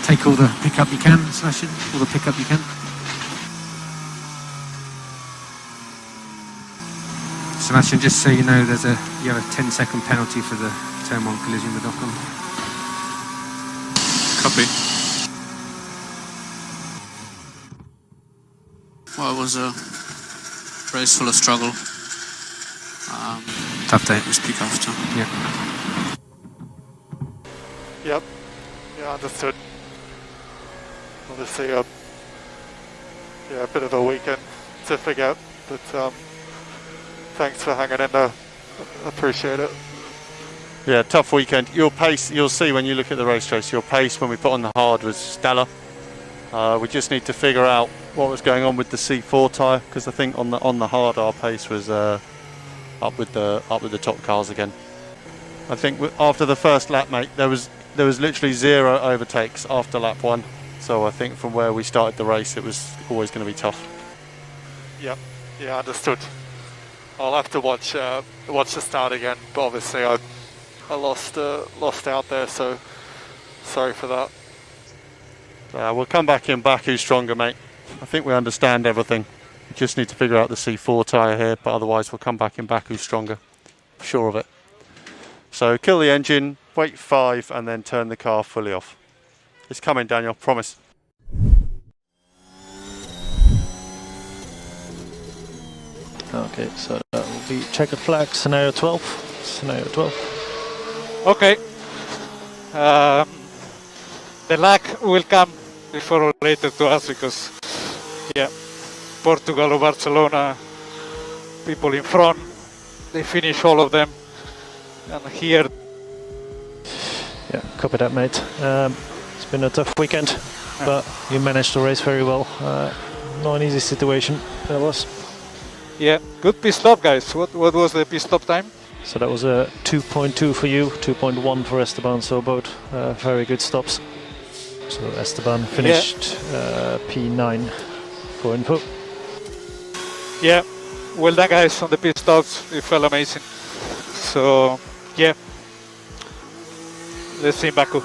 Take all the pickup you can, Sebastian. All the pickup you can. Sebastian, just so you know, you have a 10-second penalty for the turn 1 collision with Ocon. Copy. Well, it was a race full of struggle. Tough day. We speak after. Yeah. Yep. Yeah, understood. Obviously, a bit of a weekend to forget, but thanks for hanging in there. Appreciate it. Yeah, tough weekend. Your pace, you'll see when you look at the race trace, your pace when we put on the hard was stellar. We just need to figure out what was going on with the C4 tyre, because I think on the hard our pace was up with the top cars again. I think after the first lap, mate, there was literally 0 overtakes after lap 1. So I think from where we started the race, it was always going to be tough. Yep. Yeah, understood. I'll have to watch the start again, but obviously I lost out there, so sorry for that. We'll come back in Baku stronger, mate. I think we understand everything. We just need to figure out the C4 tyre here, but otherwise we'll come back in Baku stronger. Sure of it. So kill the engine, wait 5, and then turn the car fully off. It's coming, Daniel, promise. Okay, so that will be checkered flag, scenario 12. Scenario 12. Okay. The lag will come before or later to us because, yeah, Portugal or Barcelona, people in front, they finish all of them. And here... Yeah, copy that, mate. It's been a tough weekend, but you managed to race very well. Not an easy situation, that was. Yeah, good pit stop, guys. What was the pit stop time? So that was a 2.2 for you, 2.1 for Esteban, so both very good stops. So Esteban finished P9 for info. Yeah, well done, guys, on the pit stops. It felt amazing. So, yeah, let's see in Baku.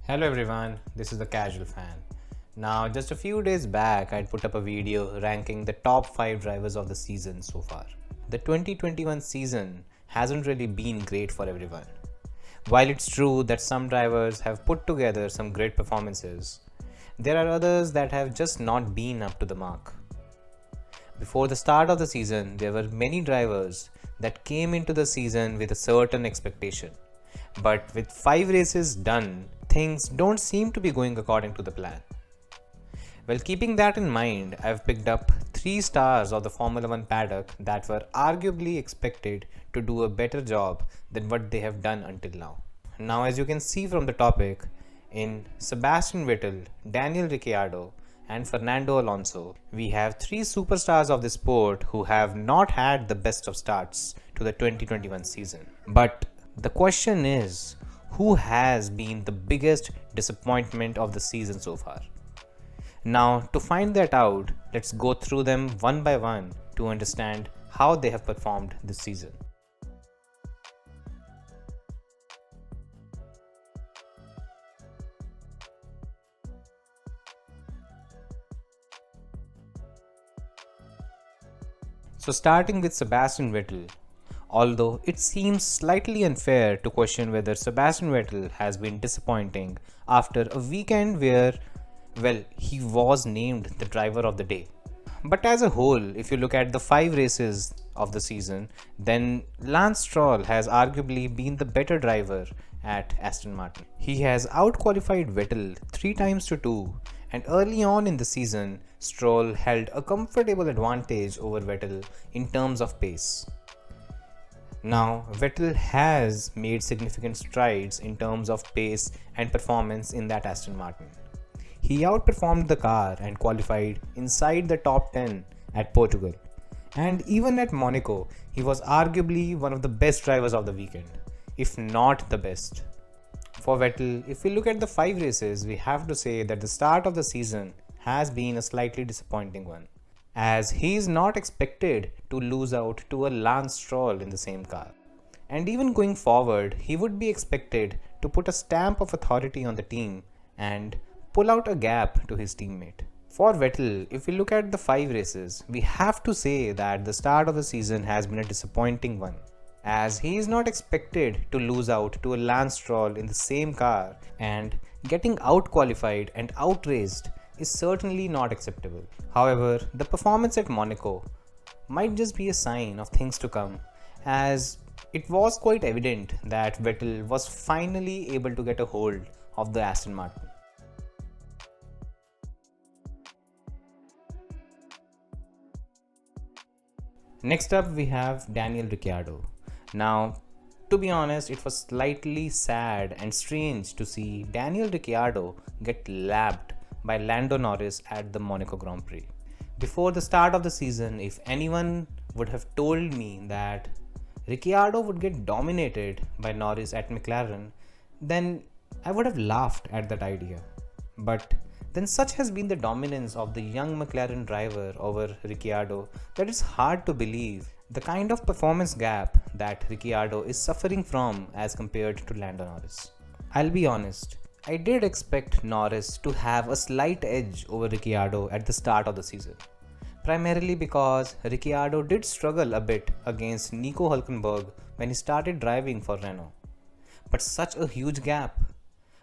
Hello everyone, this is the Casual Fan. Now, just a few days back, I'd put up a video ranking the top 5 drivers of the season so far. The 2021 season hasn't really been great for everyone. While it's true that some drivers have put together some great performances, there are others that have just not been up to the mark. Before the start of the season, there were many drivers that came into the season with a certain expectation. But with 5 races done, things don't seem to be going according to the plan. Well, keeping that in mind, I've picked up 3 stars of the Formula 1 paddock that were arguably expected to do a better job than what they have done until now. Now, as you can see from the topic, in Sebastian Vettel, Daniel Ricciardo, and Fernando Alonso, we have 3 superstars of the sport who have not had the best of starts to the 2021 season. But the question is, who has been the biggest disappointment of the season so far? Now, to find that out, let's go through them one by one to understand how they have performed this season. So starting with Sebastian Vettel, although it seems slightly unfair to question whether Sebastian Vettel has been disappointing after a weekend where, well, he was named the driver of the day. But as a whole, if you look at the 5 races of the season, then Lance Stroll has arguably been the better driver at Aston Martin. He has outqualified Vettel 3 times to 2, and early on in the season, Stroll held a comfortable advantage over Vettel in terms of pace. Now, Vettel has made significant strides in terms of pace and performance in that Aston Martin. He outperformed the car and qualified inside the top 10 at Portugal. And even at Monaco, he was arguably one of the best drivers of the weekend, if not the best. For Vettel, if we look at the 5 races, we have to say that the start of the season has been a slightly disappointing one, as he is not expected to lose out to a Lance Stroll in the same car. And even going forward, he would be expected to put a stamp of authority on the team and pull out a gap to his teammate. For Vettel, if we look at the 5 races, we have to say that the start of the season has been a disappointing one, as he is not expected to lose out to a Lance Stroll in the same car, and getting out-qualified and outraced is certainly not acceptable. However, the performance at Monaco might just be a sign of things to come, as it was quite evident that Vettel was finally able to get a hold of the Aston Martin. Next up we have Daniel Ricciardo. Now, to be honest, it was slightly sad and strange to see Daniel Ricciardo get lapped by Lando Norris at the Monaco Grand Prix. Before the start of the season, if anyone would have told me that Ricciardo would get dominated by Norris at McLaren, then I would have laughed at that idea. But then such has been the dominance of the young McLaren driver over Ricciardo that it's hard to believe the kind of performance gap that Ricciardo is suffering from as compared to Lando Norris. I'll be honest, I did expect Norris to have a slight edge over Ricciardo at the start of the season, primarily because Ricciardo did struggle a bit against Nico Hülkenberg when he started driving for Renault. But such a huge gap,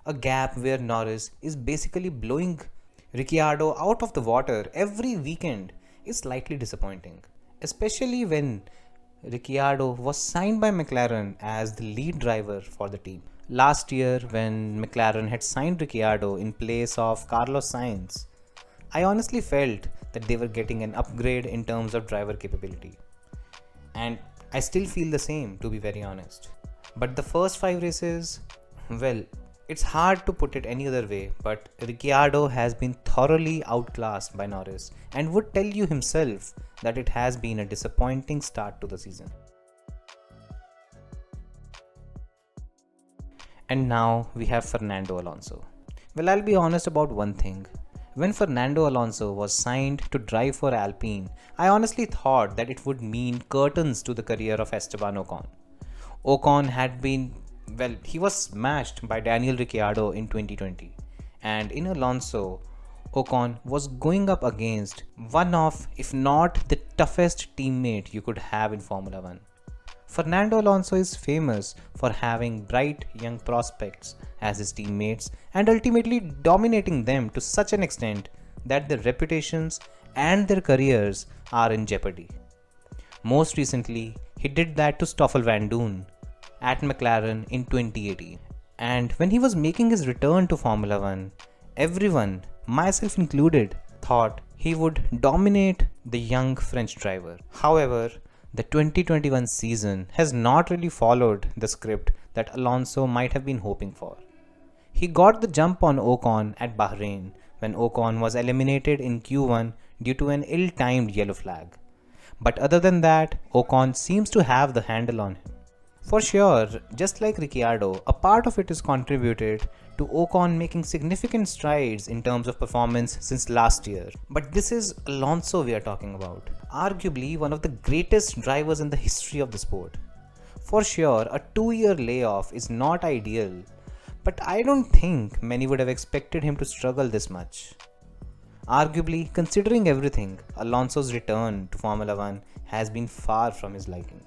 a gap where Norris is basically blowing Ricciardo out of the water every weekend, is slightly disappointing, especially when Ricciardo was signed by McLaren as the lead driver for the team. Last year, when McLaren had signed Ricciardo in place of Carlos Sainz, I honestly felt that they were getting an upgrade in terms of driver capability. And I still feel the same, to be very honest. But the first 5 races, well, it's hard to put it any other way, but Ricciardo has been thoroughly outclassed by Norris and would tell you himself that it has been a disappointing start to the season. And now we have Fernando Alonso. Well, I'll be honest about one thing. When Fernando Alonso was signed to drive for Alpine, I honestly thought that it would mean curtains to the career of Esteban Ocon. Ocon had been, well, he was smashed by Daniel Ricciardo in 2020. And in Alonso, Ocon was going up against one of, if not the toughest teammate you could have in Formula 1. Fernando Alonso is famous for having bright young prospects as his teammates and ultimately dominating them to such an extent that their reputations and their careers are in jeopardy. Most recently, he did that to Stoffel Vandoorne at McLaren in 2018. And when he was making his return to Formula 1, everyone, myself included, thought he would dominate the young French driver. However, the 2021 season has not really followed the script that Alonso might have been hoping for. He got the jump on Ocon at Bahrain when Ocon was eliminated in Q1 due to an ill-timed yellow flag. But other than that, Ocon seems to have the handle on him. For sure, just like Ricciardo, a part of it is contributed to Ocon making significant strides in terms of performance since last year. But this is Alonso we are talking about, arguably one of the greatest drivers in the history of the sport. For sure, a 2-year layoff is not ideal, but I don't think many would have expected him to struggle this much. Arguably, considering everything, Alonso's return to Formula 1 has been far from his liking.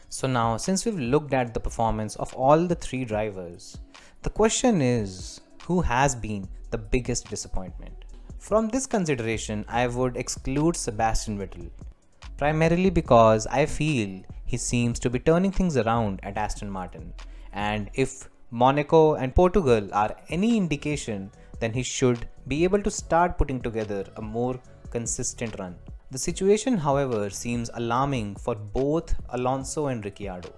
So now, since we've looked at the performance of all the 3 drivers, the question is, who has been the biggest disappointment? From this consideration, I would exclude Sebastian Vettel, primarily because I feel he seems to be turning things around at Aston Martin, and if Monaco and Portugal are any indication, then he should be able to start putting together a more consistent run. The situation, however, seems alarming for both Alonso and Ricciardo.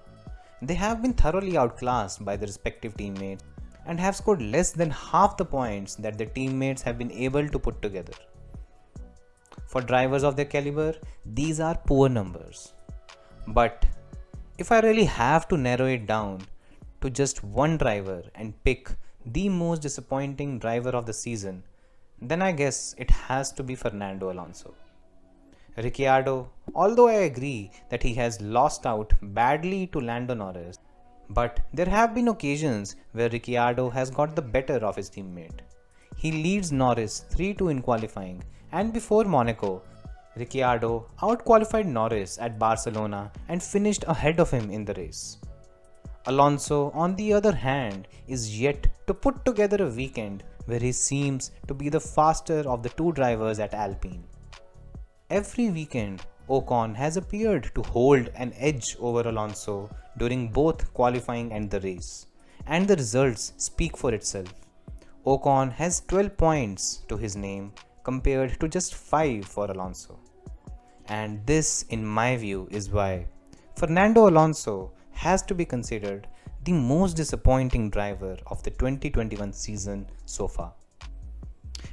They have been thoroughly outclassed by their respective teammates and have scored less than half the points that their teammates have been able to put together. For drivers of their caliber, these are poor numbers. But if I really have to narrow it down to just one driver and pick the most disappointing driver of the season, then I guess it has to be Fernando Alonso. Ricciardo, Although I agree that he has lost out badly to Lando Norris, but there have been occasions where Ricciardo has got the better of his teammate. He leads Norris 3-2 in qualifying, and before Monaco, Ricciardo outqualified Norris at Barcelona and finished ahead of him in the race. Alonso, on the other hand, is yet to put together a weekend where he seems to be the faster of the two drivers at Alpine. Every weekend, Ocon has appeared to hold an edge over Alonso during both qualifying and the race, and the results speak for itself. Ocon has 12 points to his name compared to just 5 for Alonso. And this, in my view, is why Fernando Alonso has to be considered the most disappointing driver of the 2021 season so far.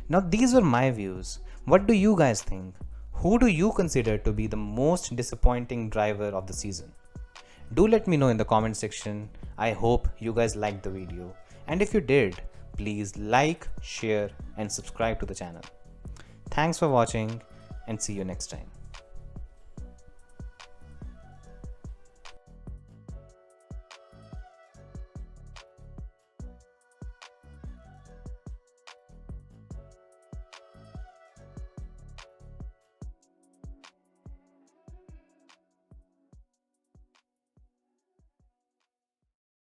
Now, these were my views. What do you guys think? Who do you consider to be the most disappointing driver of the season? Do let me know in the comment section. I hope you guys liked the video. And if you did, please like, share and subscribe to the channel. Thanks for watching and see you next time.